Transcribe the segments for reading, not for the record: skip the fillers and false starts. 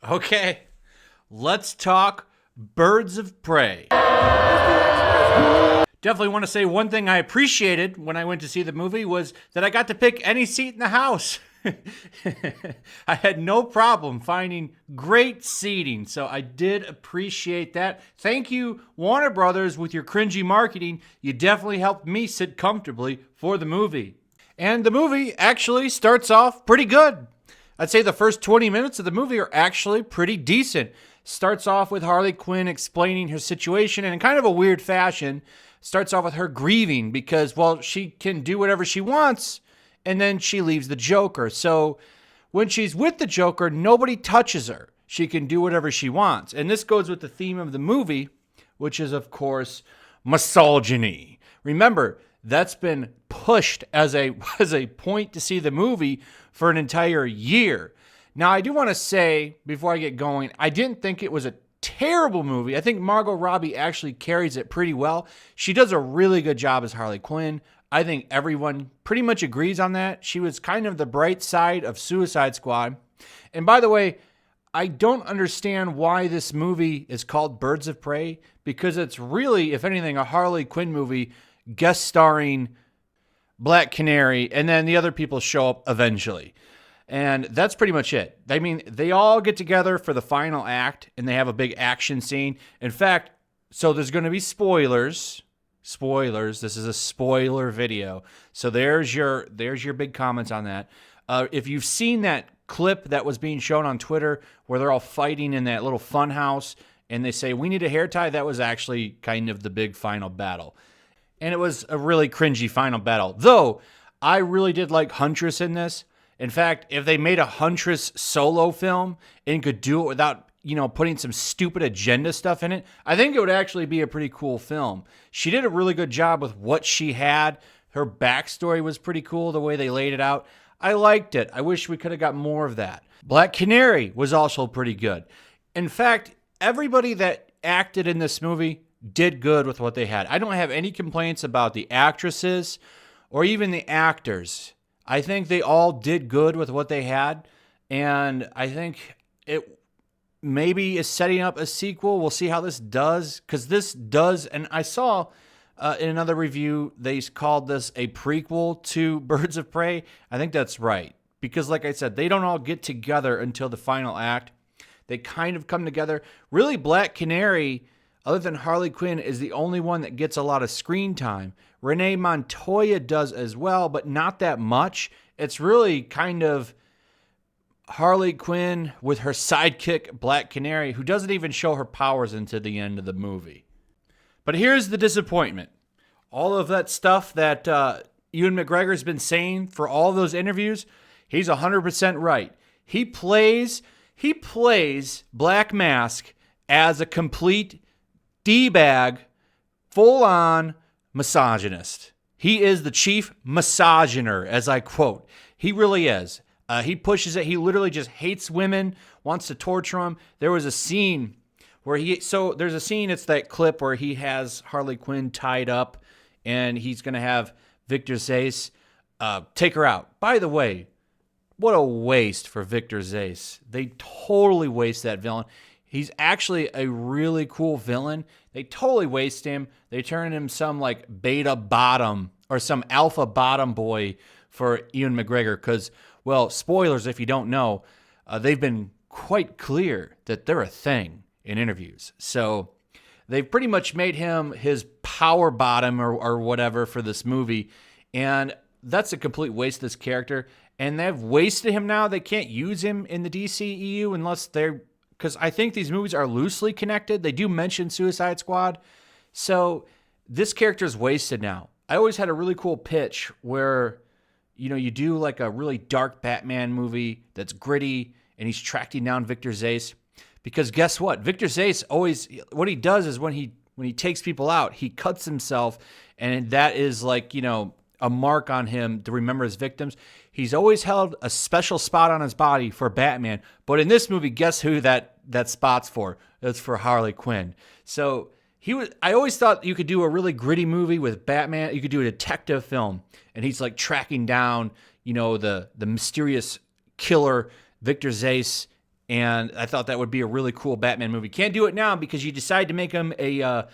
Okay, let's talk Birds of Prey. Definitely want to say one thing I appreciated when I went to see the movie was that I got to pick any seat in the house. I had no problem finding great seating, so I did appreciate that. Thank you, Warner Brothers, with your cringy marketing. You definitely helped me sit comfortably for the movie. And the movie actually starts off pretty good. I'd say the first 20 minutes of the movie are actually pretty decent. Starts off with Harley Quinn explaining her situation in kind of a weird fashion. Starts off with her grieving because, well, she can do whatever she wants, and then she leaves the Joker. So when she's with the Joker, nobody touches her. She can do whatever she wants. And this goes with the theme of the movie, which is, of course, misogyny. Remember, that's been pushed as a point to see the movie for an entire year. Now, I do want to say, before I get going, I didn't think it was a terrible movie. I think Margot Robbie actually carries it pretty well. She does a really good job as Harley Quinn. I think everyone pretty much agrees on that. She was kind of the bright side of Suicide Squad. And by the way, I don't understand why this movie is called Birds of Prey, because it's really, if anything, a Harley Quinn movie guest starring Black Canary, and then the other people show up eventually. And that's pretty much it. I mean, they all get together for the final act, and they have a big action scene. In fact, so there's going to be spoilers. Spoilers. This is a spoiler video. So there's your big comments on that. If you've seen that clip that was being shown on Twitter where they're all fighting in that little fun house, and they say, we need a hair tie, that was actually kind of the big final battle. And it was a really cringy final battle. Though, I really did like Huntress in this. In fact, if they made a Huntress solo film and could do it without, putting some stupid agenda stuff in it, I think it would actually be a pretty cool film. She did a really good job with what she had. Her backstory was pretty cool, the way they laid it out. I liked it. I wish we could have got more of that. Black Canary was also pretty good. In fact, everybody that acted in this movie did good with what they had. I don't have any complaints about the actresses or even the actors. I think they all did good with what they had, and I think it maybe is setting up a sequel. We'll see how this does, because this does, and I saw in another review, they called this a prequel to Birds of Prey. I think that's right, because like I said, they don't all get together until the final act. They kind of come together. Really, Black Canary, other than Harley Quinn, is the only one that gets a lot of screen time. Renee Montoya does as well, but not that much. It's really kind of Harley Quinn with her sidekick, Black Canary, who doesn't even show her powers until the end of the movie. But here's the disappointment. All of that stuff that Ewan McGregor's been saying for all those interviews, he's 100% right. He plays Black Mask as a complete D-bag, full-on misogynist. He is the chief misogyner, as I quote. He really is. He pushes it. He literally just hates women, wants to torture them. There was a scene where it's that clip where he has Harley Quinn tied up, and he's going to have Victor Zsace take her out. By the way, what a waste for Victor Zsace. They totally waste that villain. He's actually a really cool villain. They totally waste him. They turn him some like beta bottom or some alpha bottom boy for Ewan McGregor because, well, spoilers if you don't know, they've been quite clear that they're a thing in interviews. So they've pretty much made him his power bottom or whatever for this movie. And that's a complete waste of this character. And they've wasted him now. They can't use him in the DCEU unless they're... Because I think these movies are loosely connected. They do mention Suicide Squad. So this character is wasted now. I always had a really cool pitch where, you do like a really dark Batman movie that's gritty and he's tracking down Victor Zsace. Because guess what? Victor Zsace always, what he does is when he takes people out, he cuts himself, and that is like, a mark on him to remember his victims. He's always held a special spot on his body for Batman. But in this movie, guess who that spot's for? It's for Harley Quinn. So I always thought you could do a really gritty movie with Batman. You could do a detective film, and he's like tracking down, the mysterious killer Victor Zsace And I thought that would be a really cool Batman movie. Can't do it now because you decide to make him a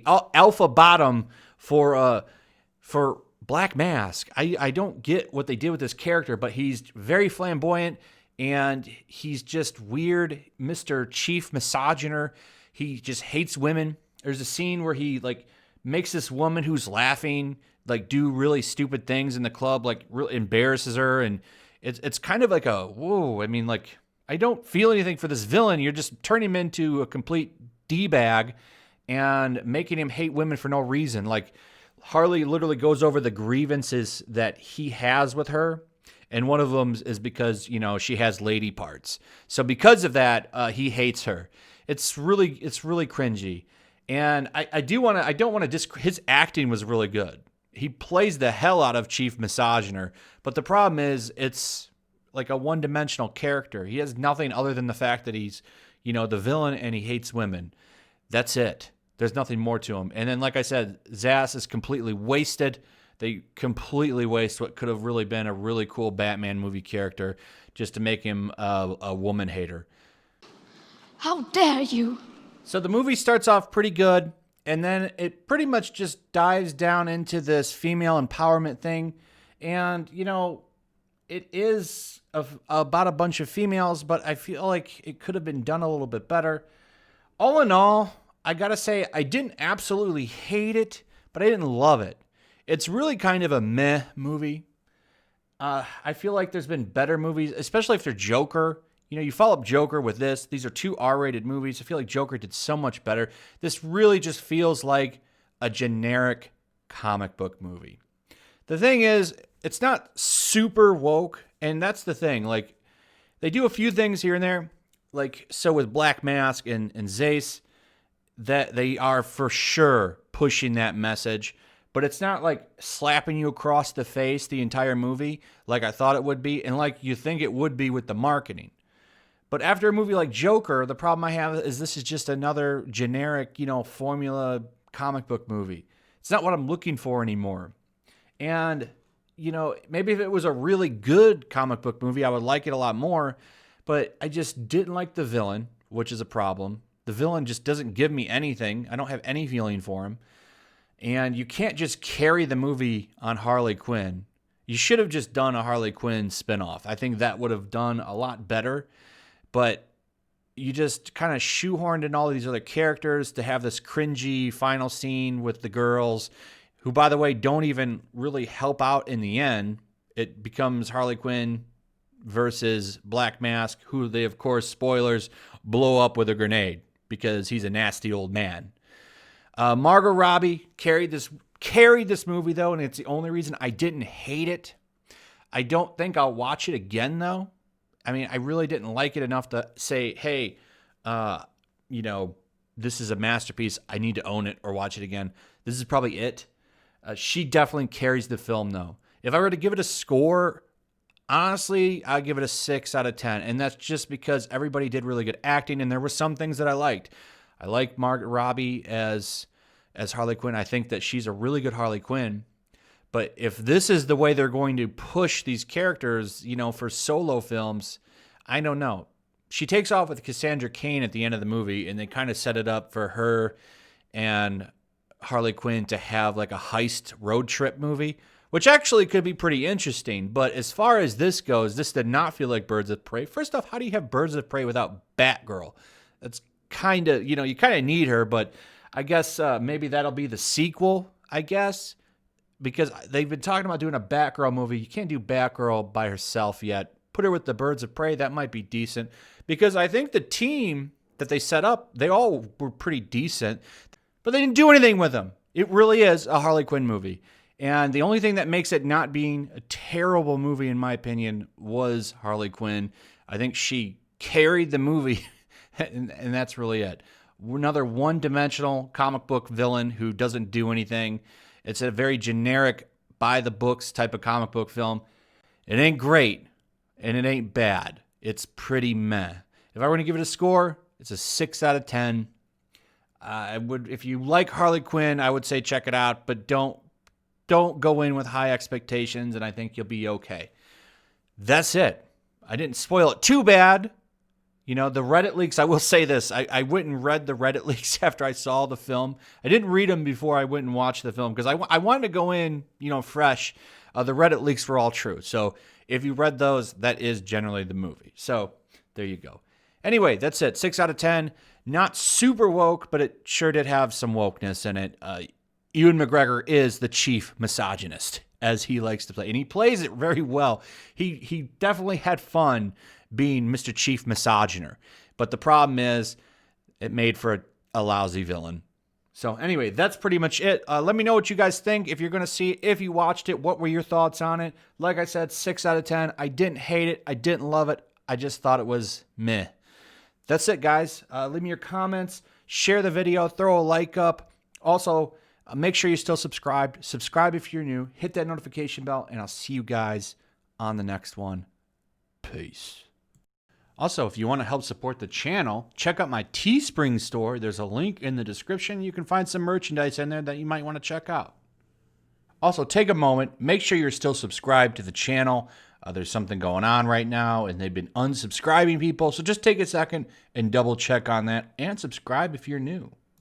alpha bottom for Black Mask. I don't get what they did with this character, but he's very flamboyant and he's just weird, Mr. Chief Misogyner. He just hates women. There's a scene where he like makes this woman who's laughing like do really stupid things in the club, like really embarrasses her, and it's kind of like a whoa. I mean, like I don't feel anything for this villain. You're just turning him into a complete D-bag and making him hate women for no reason. Like Harley literally goes over the grievances that he has with her, and one of them is because, you know, she has lady parts. So because of that, he hates her. It's really cringy. And I don't want to his acting was really good. He plays the hell out of Chief Misogyner, but the problem is it's like a one-dimensional character. He has nothing other than the fact that he's, you know, the villain and he hates women. That's it. There's nothing more to him. And then, like I said, Zsasz is completely wasted. They completely waste what could have really been a really cool Batman movie character just to make him a woman hater. How dare you? So the movie starts off pretty good, and then it pretty much just dives down into this female empowerment thing. And, you know, it is about a bunch of females, but I feel like it could have been done a little bit better. All in all, I gotta say, I didn't absolutely hate it, but I didn't love it. It's really kind of a meh movie. I feel like there's been better movies, especially if they're Joker. You know, you follow up Joker with this. These are 2 R-rated movies. I feel like Joker did so much better. This really just feels like a generic comic book movie. The thing is, it's not super woke, and that's the thing. Like, they do a few things here and there. Like, so with Black Mask and Zsasz, that they are for sure pushing that message, but it's not like slapping you across the face the entire movie like I thought it would be, and like you think it would be with the marketing. But after a movie like Joker, the problem I have is this is just another generic, you know, formula comic book movie. It's not what I'm looking for anymore. And, you know, maybe if it was a really good comic book movie, I would like it a lot more, but I just didn't like the villain, which is a problem. The villain just doesn't give me anything. I don't have any feeling for him. And you can't just carry the movie on Harley Quinn. You should have just done a Harley Quinn spinoff. I think that would have done a lot better. But you just kind of shoehorned in all of these other characters to have this cringy final scene with the girls, who, by the way, don't even really help out in the end. It becomes Harley Quinn versus Black Mask, who they, of course, spoilers, blow up with a grenade because he's a nasty old man. Margot Robbie carried this movie, though, and it's the only reason I didn't hate it. I don't think I'll watch it again, though. I mean, I really didn't like it enough to say, hey, you know, this is a masterpiece. I need to own it or watch it again. This is probably it. She definitely carries the film, though. If I were to give it a score, honestly, I'd give it a 6 out of 10. And that's just because everybody did really good acting, and there were some things that I liked. I like Margot Robbie as Harley Quinn. I think that she's a really good Harley Quinn. But if this is the way they're going to push these characters, you know, for solo films, I don't know. She takes off with Cassandra Cain at the end of the movie, and they kind of set it up for her and Harley Quinn to have like a heist road trip movie, which actually could be pretty interesting. But as far as this goes, this did not feel like Birds of Prey. First off, how do you have Birds of Prey without Batgirl? That's kind of, you know, you kind of need her, but I guess maybe that'll be the sequel, I guess. Because they've been talking about doing a Batgirl movie. You can't do Batgirl by herself yet. Put her with the Birds of Prey. That might be decent. Because I think the team that they set up, they all were pretty decent. But they didn't do anything with them. It really is a Harley Quinn movie. And the only thing that makes it not being a terrible movie, in my opinion, was Harley Quinn. I think she carried the movie, and that's really it. Another one-dimensional comic book villain who doesn't do anything. It's a very generic, by-the-books type of comic book film. It ain't great, and it ain't bad. It's pretty meh. If I were to give it a score, it's a 6 out of 10. If you like Harley Quinn, I would say check it out, but don't go in with high expectations, and I think you'll be okay. That's it. I didn't spoil it too bad. You know, the Reddit leaks, I will say this. I went and read the Reddit leaks after I saw the film. I didn't read them before I went and watched the film because I wanted to go in, fresh. The Reddit leaks were all true. So if you read those, that is generally the movie. So there you go. Anyway, that's it. 6 out of 10. Not super woke, but it sure did have some wokeness in it. Ewan McGregor is the chief misogynist, as he likes to play. And he plays it very well. He definitely had fun being Mr. Chief Misogyner. But the problem is it made for a lousy villain. So anyway, that's pretty much it. Let me know what you guys think. If you're going to see it, if you watched it, what were your thoughts on it? Like I said, 6 out of 10. I didn't hate it. I didn't love it. I just thought it was meh. That's it, guys. Leave me your comments. Share the video. Throw a like up. Also, make sure you're still subscribed. Subscribe if you're new. Hit that notification bell, and I'll see you guys on the next one. Peace. Also, if you want to help support the channel, check out my Teespring store. There's a link in the description. You can find some merchandise in there that you might want to check out. Also, take a moment. Make sure you're still subscribed to the channel. There's something going on right now, and they've been unsubscribing people. So just take a second and double check on that, and subscribe if you're new.